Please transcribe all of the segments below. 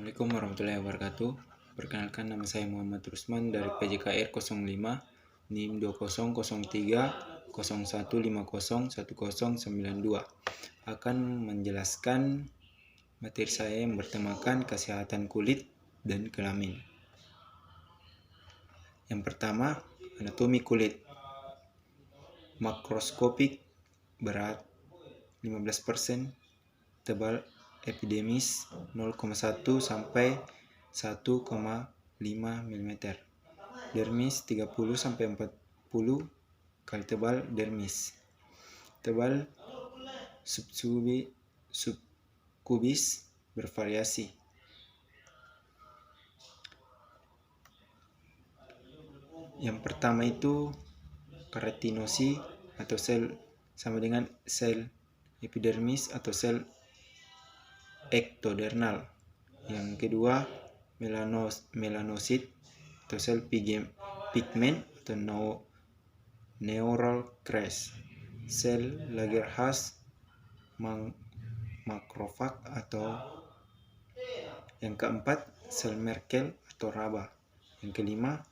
Assalamualaikum warahmatullahi wabarakatuh. Perkenalkan, nama saya Muhammad Rusman dari PJKR 05 NIM 2003 01501092. Akan menjelaskan materi saya yang bertemakan kesehatan kulit dan kelamin. Yang pertama, anatomi kulit. Makroskopik, berat 15%, tebal epidermis 0,1 sampai 1,5 mm. Dermis 30 sampai 40 kali tebal dermis. Tebal subkubis bervariasi. Yang pertama itu keratinosi atau sel sama dengan sel epidermis atau sel ektodermal. Yang kedua, melanosit atau sel pigment atau neural crest, sel Langerhans makrofag atau yang keempat, sel Merkel atau raba. Yang kelima,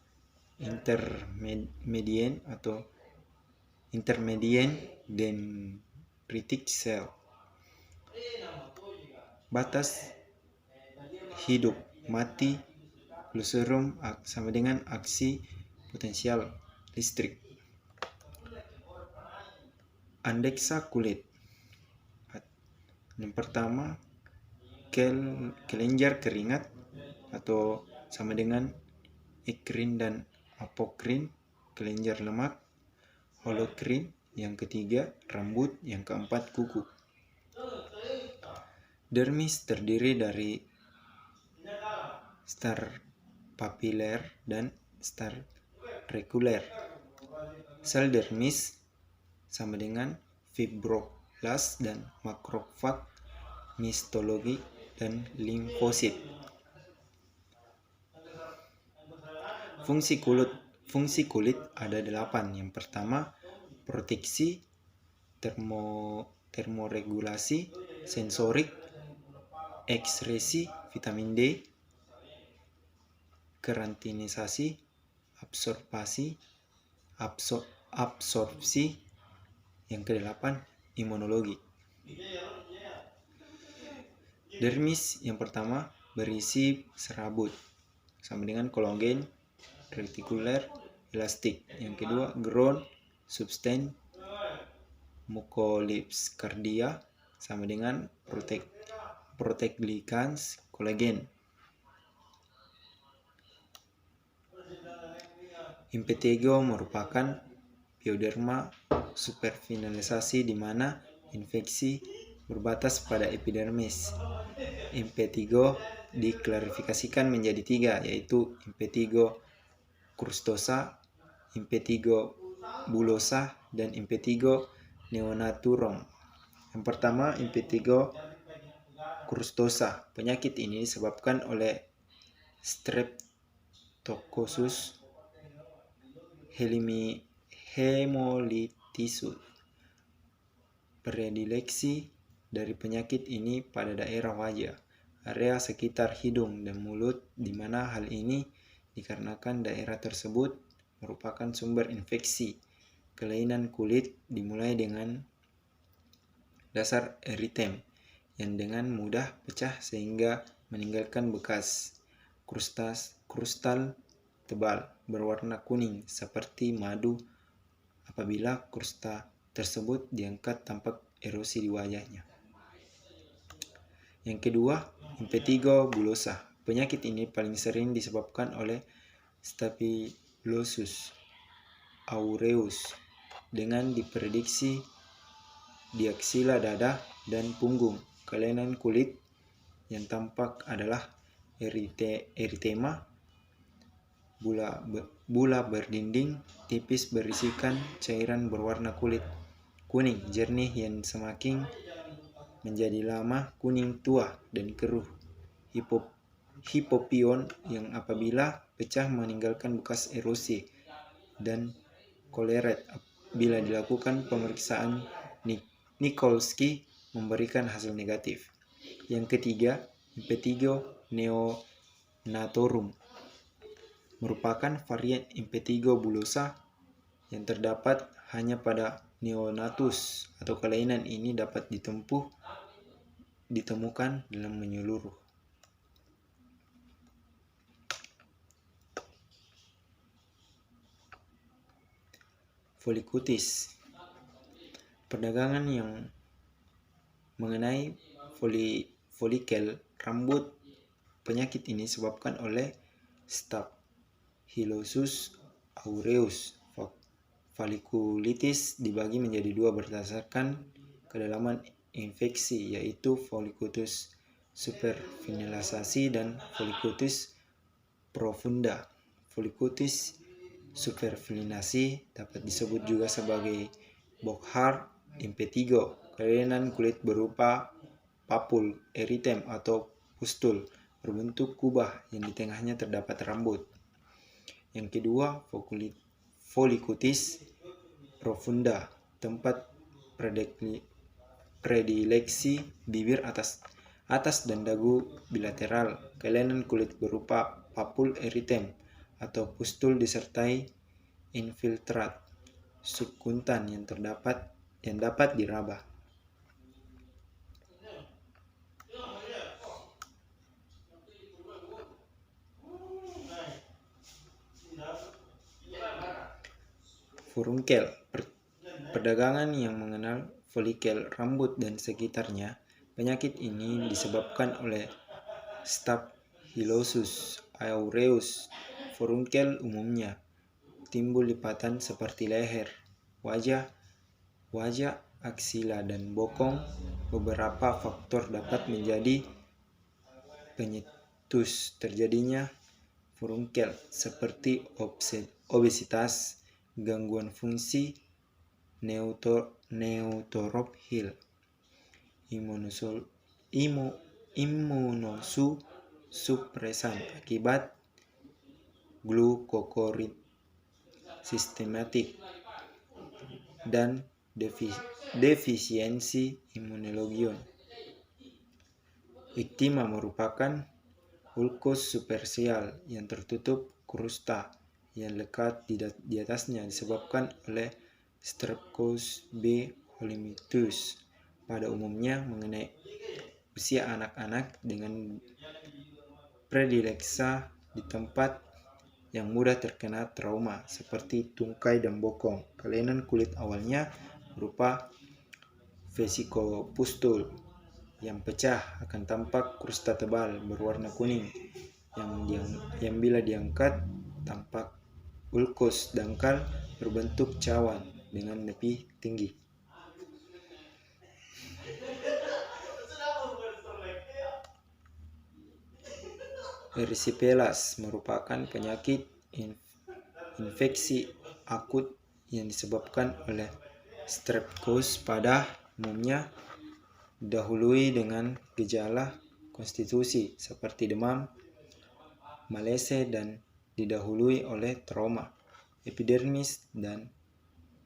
intermediate dendritic cell. Batas hidup mati fluorescence sama dengan aksi potensial listrik. Andeksa kulit. Yang pertama, kelenjar keringat atau sama dengan ekrin dan apokrin, kelenjar lemak, holokrin. Yang ketiga, rambut. Yang keempat, kuku. Dermis terdiri dari star papiler dan star reticular. Sel dermis sama dengan fibroblast dan makrofag, histologi dan limfosit. Fungsi kulit ada 8. Yang pertama, proteksi, termoregulasi, sensorik, ekskresi vitamin D, kerantinisasi, absorpsi. Yang ke-8, imunologi. Dermis yang pertama berisi serabut sama dengan kolagen, retikuler, elastik. Yang kedua, ground substance, mucolips-cardia sama dengan proteigglycans, kolagen. Impetigo merupakan pioderma superficialisasi di mana infeksi berbatas pada epidermis. Impetigo diklasifikasikan menjadi 3, yaitu impetigo crustosa, impetigo bullosa, dan impetigo neonaturum. Yang pertama, impetigo crustosa. Penyakit ini disebabkan oleh Streptococcus hemolyticus. Predileksi dari penyakit ini pada daerah wajah, area sekitar hidung dan mulut, di mana hal ini dikarenakan daerah tersebut merupakan sumber infeksi. Kelainan kulit dimulai dengan dasar eritem yang dengan mudah pecah sehingga meninggalkan bekas krustal tebal berwarna kuning seperti madu. Apabila krusta tersebut diangkat, tampak erosi di wajahnya. Yang kedua, impetigo bullosa. Penyakit ini paling sering disebabkan oleh Staphylococcus aureus dengan diprediksi di aksila dada dan punggung. Kelainan kulit yang tampak adalah eritema, bula berdinding tipis berisikan cairan berwarna kulit kuning jernih yang semakin menjadi lama kuning tua dan keruh. Hipopion yang apabila pecah meninggalkan bekas erosi, dan koleret bila dilakukan pemeriksaan Nikolsky memberikan hasil negatif. Yang ketiga, impetigo neonatorum merupakan varian impetigo bullosa yang terdapat hanya pada neonatus, atau kelainan ini dapat ditemukan dalam menyeluruh. Folikutis. Perdagangan yang mengenai folikel rambut. Penyakit ini disebabkan oleh Staphylococcus aureus. Folikulitis dibagi menjadi dua berdasarkan kedalaman infeksi, yaitu folikulitis superficialisasi dan folikulitis profunda. Folikulitis superficialisasi dapat disebut juga sebagai Burkhardt impetigo, kelainan kulit berupa papul, eritem atau pustul berbentuk kubah yang di tengahnya terdapat rambut. Yang kedua, folikulitis profunda, tempat predileksi bibir atas dan dagu bilateral, kelainan kulit berupa papul, eritem atau pustul disertai infiltrat subkuntan yang dapat diraba. Furunkel. Perdagangan yang mengenal folikel rambut dan sekitarnya. Penyakit ini disebabkan oleh Staphylococcus aureus. Furunkel umumnya timbul lipatan seperti leher, wajah, aksila, dan bokong. Beberapa faktor dapat menjadi pencetus terjadinya furunkel, seperti obesitas, gangguan fungsi neutrophil, imunosupresan akibat glukokorid sistematik, dan defisiensi imunologion. Iktima merupakan ulkus superficial yang tertutup krusta yang lekat di atasnya disebabkan oleh Streptococcus B. homiletus. Pada umumnya mengenai usia anak-anak dengan predileksi di tempat yang mudah terkena trauma seperti tungkai dan bokong. Kelainan kulit awalnya berupa vesikopustul yang pecah akan tampak krusta tebal berwarna kuning yang bila diangkat tampak ulkus dangkal berbentuk cawan dengan lebih tinggi. Erysipelas merupakan penyakit infeksi akut yang disebabkan oleh Streptococcus. Pada umumnya didahului dengan gejala konstitusi seperti demam, malese, dan didahului oleh trauma. Epidermis dan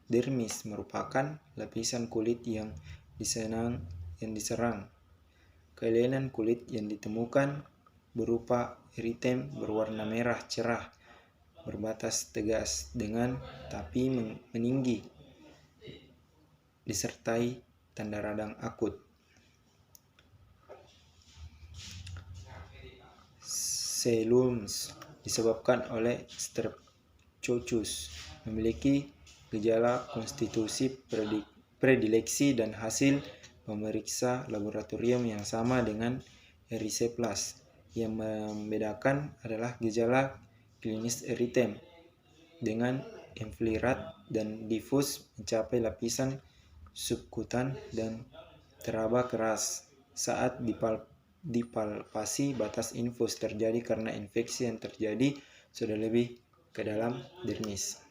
dermis merupakan lapisan kulit yang diserang. Kelainan kulit yang ditemukan berupa eritem berwarna merah cerah, berbatas tegas dengan tapi meninggi, disertai tanda radang akut. Selums disebabkan oleh Streptococcus, memiliki gejala konstitusi predileksi dan hasil pemeriksa laboratorium yang sama dengan erysipelas. Yang membedakan adalah gejala klinis eritem dengan infiltrat dan difus mencapai lapisan subkutan dan teraba keras saat dipalpasi. Batas infus terjadi karena infeksi yang terjadi sudah lebih ke dalam dermis.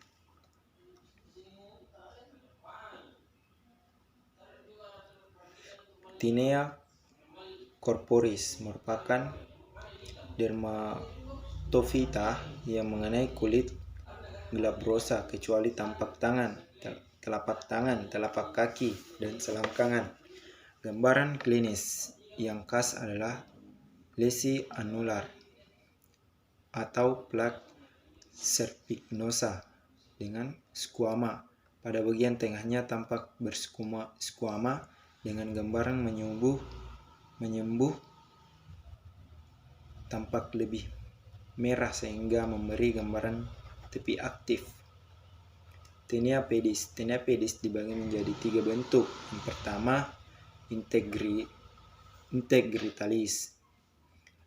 Tinea corporis merupakan dermatofita yang mengenai kulit glabrosa kecuali telapak tangan, telapak kaki, dan selangkangan. Gambaran klinis yang khas adalah lesi anular atau plak cervicnosa dengan squama. Pada bagian tengahnya tampak bersquama dengan gambaran menyembuh tampak lebih merah sehingga memberi gambaran tepi aktif. Tinea pedis. Tinea pedis dibagi menjadi 3 bentuk. Yang pertama, integritalis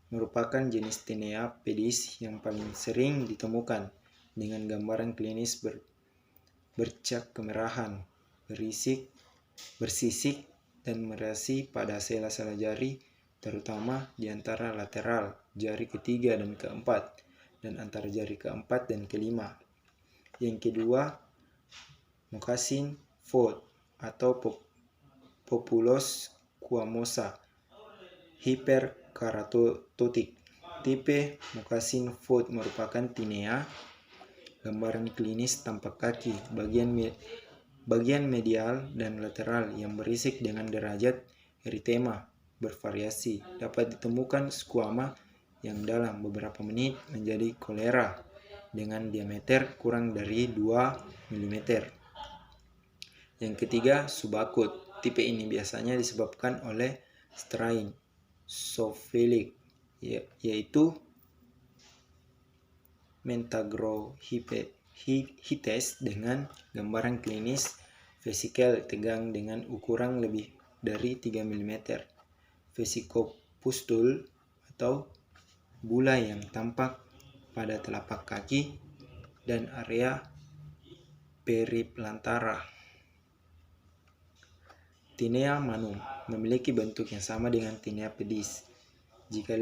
merupakan jenis tinea pedis yang paling sering ditemukan dengan gambaran klinis bercak kemerahan, bersisik dan merasi pada sela-sela jari, terutama di antara lateral jari ketiga dan keempat, dan antara jari keempat dan kelima. Yang kedua, moccasin foot atau populus squamosa hiperkeratotik. Tipe moccasin foot merupakan tinea. Gambaran klinis tampak kaki, bagian medial dan lateral yang berisik dengan derajat eritema bervariasi. Dapat ditemukan squama yang dalam beberapa menit menjadi kolera dengan diameter kurang dari 2 mm. Yang ketiga, subakut. Tipe ini biasanya disebabkan oleh strain zoophilic, yaitu Mentagrohites dengan gambaran klinis vesikel tegang dengan ukuran lebih dari 3 mm. Vesicopustule atau bulai yang tampak pada telapak kaki dan area periplantara. Tinea manum memiliki bentuk yang sama dengan tinea pedis. Jika